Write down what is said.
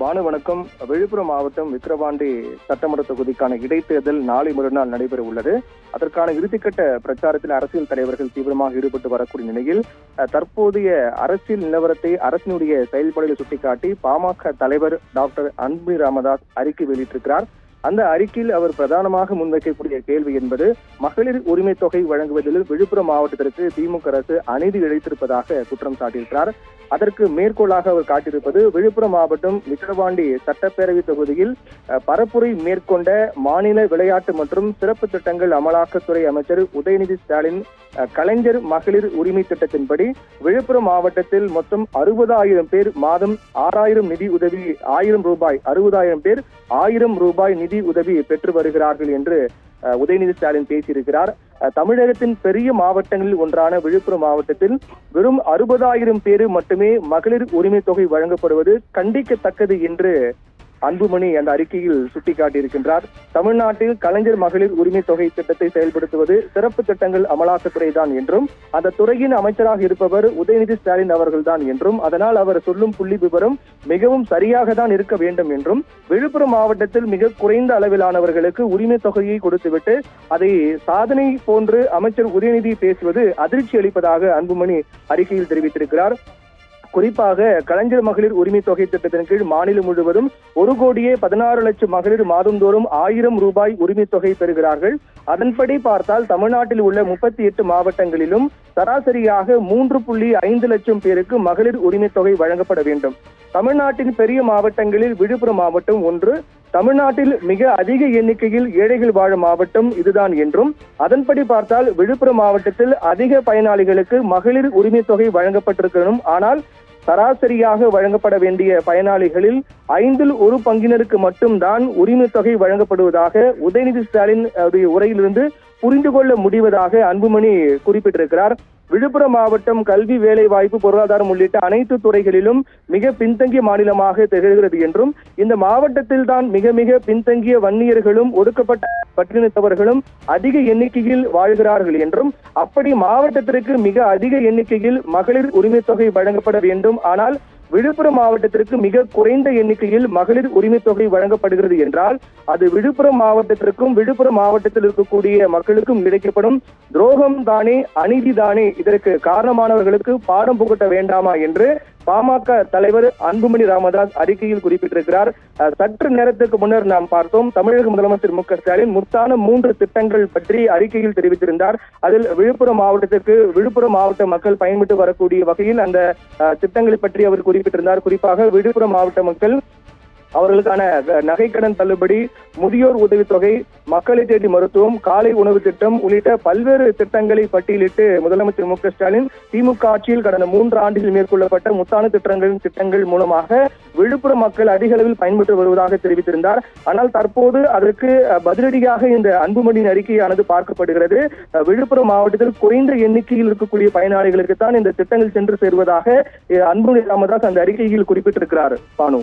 பானு வணக்கம். விழுப்புரம் மாவட்டம் விக்கிரவாண்டி சட்டமன்ற தொகுதிக்கான இடைத்தேர்தல் நாளை மறுநாள் நடைபெற உள்ளது. அதற்கான இறுதிக்கட்ட பிரச்சாரத்தில் அரசியல் தலைவர்கள் தீவிரமாக ஈடுபட்டு வரக்கூடிய நிலையில் தற்போதைய அரசியல் நிலவரத்தை அரசினுடைய செயல்பாடுகளை சுட்டிக்காட்டி பாமக தலைவர் டாக்டர் அன்புமணி ராமதாஸ் அறிக்கை வெளியிட்டிருக்கிறார். அந்த அறிக்கையில் அவர் பிரதானமாக முன்வைக்கக்கூடிய கேள்வி என்பது மகளிர் உரிமை தொகை வழங்குவதில் விழுப்புரம் மாவட்டத்திற்கு திமுக அரசு அநீதி இழைத்திருப்பதாக குற்றம் சாட்டியிருக்கிறார். அதற்கு மேற்கோளாக அவர் காட்டியிருப்பது விழுப்புரம் மாவட்டம் விக்கிரவாண்டி சட்டப்பேரவை தொகுதியில் பரப்புரை மேற்கொண்ட மாநில விளையாட்டு மற்றும் சிறப்பு திட்டங்கள் அமலாக்கத்துறை அமைச்சர் உதயநிதி ஸ்டாலின் கலைஞர் மகளிர் உரிமை திட்டத்தின்படி விழுப்புரம் மாவட்டத்தில் மொத்தம் 60,000 பேர் மாதம் 6,000 நிதி உதவி 1,000 ரூபாய் 60,000 பேர் 1,000 ரூபாய் நிதி உதவி பெற்று வருகிறார்கள் என்று உதயநிதி ஸ்டாலின் பேசியிருக்கிறார். தமிழகத்தின் பெரிய மாவட்டங்களில் ஒன்றான விழுப்புரம் மாவட்டத்தில் வெறும் 60,000 பேர் மட்டுமே மகளிர் உரிமை தொகை வழங்கப்படுவது கண்டிக்கத்தக்கது என்று அன்புமணி அந்த அறிக்கையில் சுட்டிக்காட்டியிருக்கின்றார். தமிழ்நாட்டில் கலைஞர் மகளிர் உரிமை தொகை திட்டத்தை செயல்படுத்துவது சிறப்பு திட்டங்கள் அமலாக்கத்துறை தான் என்றும் அந்த துறையின் அமைச்சராக இருப்பவர் உதயநிதி ஸ்டாலின் அவர்கள்தான் என்றும் அதனால் அவர் சொல்லும் புள்ளி விவரம் மிகவும் சரியாக தான் இருக்க வேண்டும் என்றும் விழுப்புரம் மாவட்டத்தில் மிக குறைந்த அளவிலானவர்களுக்கு உரிமை தொகையை கொடுத்துவிட்டு அதை சாதனை போன்று அமைச்சர் உதயநிதி பேசுவது அதிர்ச்சி அளிப்பதாக அன்புமணி அறிக்கையில் தெரிவித்திருக்கிறார். குறிப்பாக கலைஞர் மகளிர் உரிமை தொகை திட்டத்தின் கீழ் மாநிலம் முழுவதும் 1,16,00,000 மகளிர் மாதந்தோறும் 1,000 ரூபாய் உரிமை தொகை பெறுகிறார்கள். அதன்படி பார்த்தால் தமிழ்நாட்டில் உள்ள 38 மாவட்டங்களிலும் சராசரியாக 3.5 லட்சம் பேருக்கு மகளிர் உரிமை தொகை வழங்கப்பட வேண்டும். தமிழ்நாட்டின் பெரிய மாவட்டங்களில் விழுப்புரம் மாவட்டம் ஒன்று. தமிழ்நாட்டில் மிக அதிக எண்ணிக்கையில் ஏழைகள் வாழும் மாவட்டம் இதுதான் என்றும் அதன்படி பார்த்தால் விழுப்புரம் மாவட்டத்தில் அதிக பயனாளிகளுக்கு மகளிர் உரிமை தொகை வழங்கப்பட்டிருக்கணும். ஆனால் சராசரியாக வழங்கப்பட வேண்டிய பயனாளிகளில் 1/5 பங்கினருக்கு மட்டும்தான் உரிமை தொகை வழங்கப்படுவதாக உதயநிதி ஸ்டாலின் உரையிலிருந்து புரிந்து கொள்ள முடிவதாக அன்புமணி குறிப்பிட்டிருக்கிறார். விழுப்புரம் மாவட்டம் கல்வி, வேலை வாய்ப்பு, பொருளாதாரம் உள்ளிட்ட அனைத்து துறைகளிலும் மிக பின்தங்கிய மாநிலமாக திகழ்கிறது என்றும் இந்த மாவட்டத்தில் தான் மிக மிக பின்தங்கிய வன்னியர்களும் ஒடுக்கப்பட்ட பட்டினத்தவர்களும் அதிக எண்ணிக்கையில் வாழ்கிறார்கள் என்றும் அப்படி மாவட்டத்திற்கு மிக அதிக எண்ணிக்கையில் மகளிர் உரிமை தொகை வழங்கப்பட வேண்டும். ஆனால் விழுப்புரம் மாவட்டத்திற்கு மிக குறைந்த எண்ணிக்கையில் மகளிர் உரிமை தொகை வழங்கப்படுகிறது என்றால் அது விழுப்புரம் மாவட்டத்திற்கும் விழுப்புரம் மாவட்டத்தில் இருக்கக்கூடிய மக்களுக்கும் கிடைக்கப்படும் துரோகம் தானே, அநீதி தானே. இதற்கு காரணமானவர்களுக்கு பாடம் புகட்ட வேண்டாமா என்று பாமக தலைவர் அன்புமணி ராமதாஸ் அறிக்கையில் குறிப்பிட்டிருக்கிறார். சற்று நேரத்துக்கு முன்னர் நாம் பார்த்தோம், தமிழக முதலமைச்சர் மு க ஸ்டாலின் முத்தான 3 திட்டங்கள் பற்றி அறிக்கையில் தெரிவித்திருந்தார். அதில் விழுப்புரம் மாவட்ட மக்கள் பயன்பட்டு வரக்கூடிய வகையில் அந்த திட்டங்களை பற்றி அவர் குறிப்பிட்டிருந்தார். குறிப்பாக விழுப்புரம் மாவட்ட மக்கள் அவர்களுக்கான நகைக்கடன் தள்ளுபடி, முதியோர் உதவித்தொகை, மக்களை தேடி மருத்துவம், காலை உணவு திட்டம் உள்ளிட்ட பல்வேறு திட்டங்களை பட்டியலிட்டு முதலமைச்சர் மு க ஸ்டாலின் திமுக ஆட்சியில் கடந்த 3 ஆண்டுகளில் மேற்கொள்ளப்பட்ட முத்தான திட்டங்கள் மூலமாக விழுப்புரம் மக்கள் அதிக அளவில் பயன்பெற்று வருவதாக தெரிவித்திருந்தார். ஆனால் தற்போது அதற்கு பதிலடியாக இந்த அன்புமணியின் அறிக்கையானது பார்க்கப்படுகிறது. விழுப்புரம் மாவட்டத்தில் குறைந்த எண்ணிக்கையில் இருக்கக்கூடிய பயனாளிகளுக்கு தான் இந்த திட்டங்கள் சென்று சேருவதாக அன்புமணி ராமதாஸ் அந்த அறிக்கையில் குறிப்பிட்டிருக்கிறார். பானு.